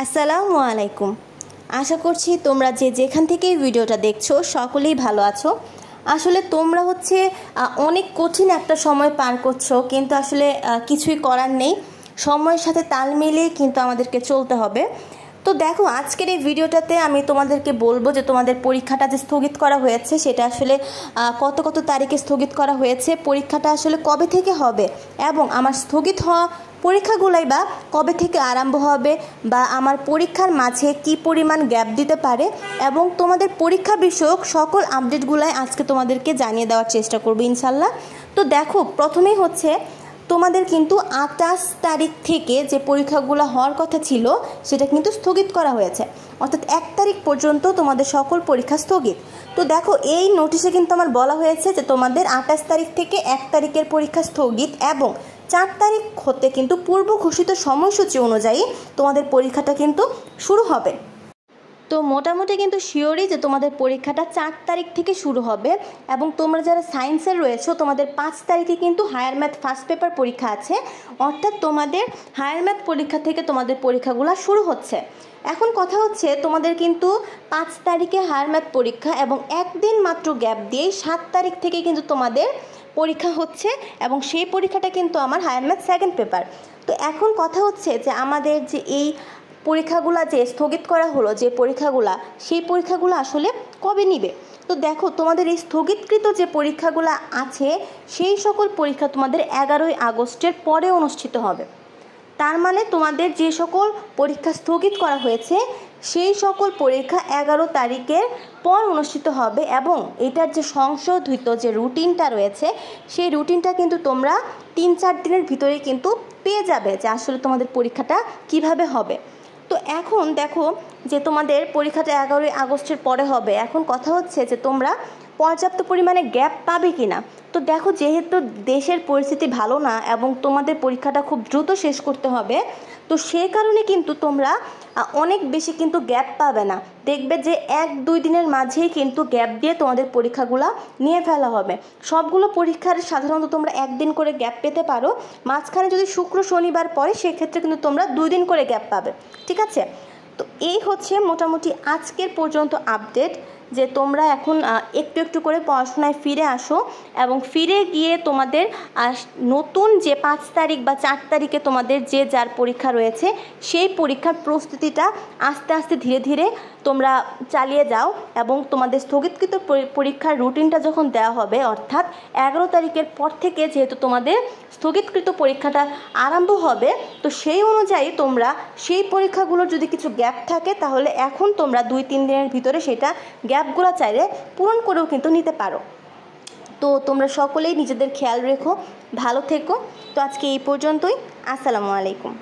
আসসালামু আলাইকুম। আশা করছি তোমরা যে যেখান থেকে এই ভিডিওটা দেখছো সকলেই ভালো আছো। আসলে তোমরা অনেক কঠিন একটা সময় পার করছো, কিন্তু আসলে কিছুই করার নেই। সময়ের সাথে তাল মিলিয়ে কিন্তু আমাদেরকে চলতে হবে। তো দেখো, আজকের এই ভিডিওটাতে আমি তোমাদেরকে বলবো যে তোমাদের পরীক্ষাটা যে স্থগিত করা হয়েছে সেটা আসলে কত তারিখে স্থগিত করা হয়েছে, পরীক্ষাটা আসলে কবে থেকে হবে, এবং আমার স্থগিত হওয়া পরীক্ষাগুলাই বা কবে থেকে আরম্ভ হবে, বা আমার পরীক্ষার মাঝে কি পরিমাণ গ্যাপ দিতে পারে, এবং তোমাদের পরীক্ষা বিষয়ক সকল আপডেটগুলাই আজকে তোমাদেরকে জানিয়ে দেওয়ার চেষ্টা করবো ইনশাল্লাহ। তো দেখো, প্রথমেই তোমাদের কিন্তু 28 তারিখ থেকে যে পরীক্ষাগুলো হওয়ার কথা ছিল সেটা কিন্তু স্থগিত করা হয়েছে, অর্থাৎ 1 তারিখ পর্যন্ত তোমাদের সকল পরীক্ষা স্থগিত। তো দেখো, এই নোটিশে কিন্তু আমার বলা হয়েছে যে তোমাদের 28 তারিখ থেকে 1 তারিখের পরীক্ষা স্থগিত, এবং 4 তারিখ হতে কিন্তু পূর্ব ঘোষিত সময়সূচি অনুযায়ী তোমাদের পরীক্ষাটা কিন্তু শুরু হবে। তো মোটামুটি কিন্তু শিওরই যে তোমাদের পরীক্ষাটা 4 তারিখ থেকে শুরু হবে, এবং তোমরা যারা সায়েন্সের রয়েছো তোমাদের 5 তারিখে কিন্তু হায়ার ম্যাথ ফার্স্ট পেপার পরীক্ষা আছে, অর্থাৎ তোমাদের হায়ার ম্যাথ পরীক্ষা থেকে তোমাদের পরীক্ষাগুলো শুরু হচ্ছে। এখন কথা হচ্ছে, তোমাদের কিন্তু 5 তারিখে হায়ার ম্যাথ পরীক্ষা, এবং একদিন মাত্র গ্যাপ দিয়েই 7 তারিখ থেকে কিন্তু তোমাদের পরীক্ষা হচ্ছে, এবং সেই পরীক্ষাটা কিন্তু আমার হায়ার ম্যাথ সেকেন্ড পেপার। তো এখন কথা হচ্ছে যে আমাদের যে এই পরীক্ষাগুলো যে স্থগিত করা হলো, যে পরীক্ষাগুলো, সেই পরীক্ষাগুলো আসলে কবে নিবে। তো দেখো, তোমাদের এই স্থগিতকৃত যে পরীক্ষাগুলো আছে সেই সকল পরীক্ষা তোমাদের 11ই আগস্টের পরে অনুষ্ঠিত হবে। তার মানে তোমাদের যে সকল পরীক্ষা স্থগিত করা হয়েছে সেই সকল পরীক্ষা 11 তারিখের পর অনুষ্ঠিত হবে, এবং এটার যে সংশোধিত যে রুটিনটা রয়েছে সেই রুটিনটা কিন্তু তোমরা 3-4 দিনের ভিতরে কিন্তু পেয়ে যাবে যে আসলে তোমাদের পরীক্ষাটা কিভাবে হবে। তো এখন দেখো যে তোমাদের পরীক্ষাটা 11ই আগস্টের পরে হবে। এখন কথা হচ্ছে যে তোমরা পর্যাপ্ত পরিমাণে গ্যাপ পাবে কি না। তো দেখো, যেহেতু দেশের পরিস্থিতি ভালো না এবং তোমাদের পরীক্ষাটা খুব দ্রুত শেষ করতে হবে, তো সেই কারণে কিন্তু তোমরা অনেক বেশি কিন্তু গ্যাপ পাবে না। দেখবে যে 1-2 দিনের মাঝেই কিন্তু গ্যাপ দিয়ে তোমাদের পরীক্ষাগুলো নিয়ে ফেলা হবে। সবগুলো পরীক্ষার সাধারণত তোমরা 1 দিন করে গ্যাপ পেতে পারো, মাঝখানে যদি শুক্র শনিবার পড়ে সেক্ষেত্রে কিন্তু তোমরা 2 দিন করে গ্যাপ পাবে, ঠিক আছে। তো এই মোটামুটি আজকের পর্যন্ত আপডেট, যে তোমরা এখন একটু একটু করে পড়াশোনায় ফিরে আসো, এবং ফিরে গিয়ে তোমাদের নতুন যে 5 তারিখ বা 4 তারিখে তোমাদের যে যার পরীক্ষা রয়েছে সেই পরীক্ষার প্রস্তুতিটা আস্তে আস্তে ধীরে ধীরে তোমরা চালিয়ে যাও, এবং তোমাদের স্থগিতকৃত পরীক্ষার রুটিনটা যখন দেওয়া হবে, অর্থাৎ 11 তারিখের পর থেকে যেহেতু তোমাদের স্থগিতকৃত পরীক্ষাটা আরম্ভ হবে, তো সেই অনুযায়ী তোমরা সেই পরীক্ষাগুলোর যদি কিছু গ্যাপ থাকে তাহলে এখন তোমরা 2-3 দিনের ভিতরে সেটা গ্যাপগুলো চাইলে পূরণ করেও কিন্তু নিতে পারো। তো তোমরা সকলেই নিজেদের খেয়াল রেখো, ভালো থেকো। তো আজকে এই পর্যন্তই। আসসালামু আলাইকুম।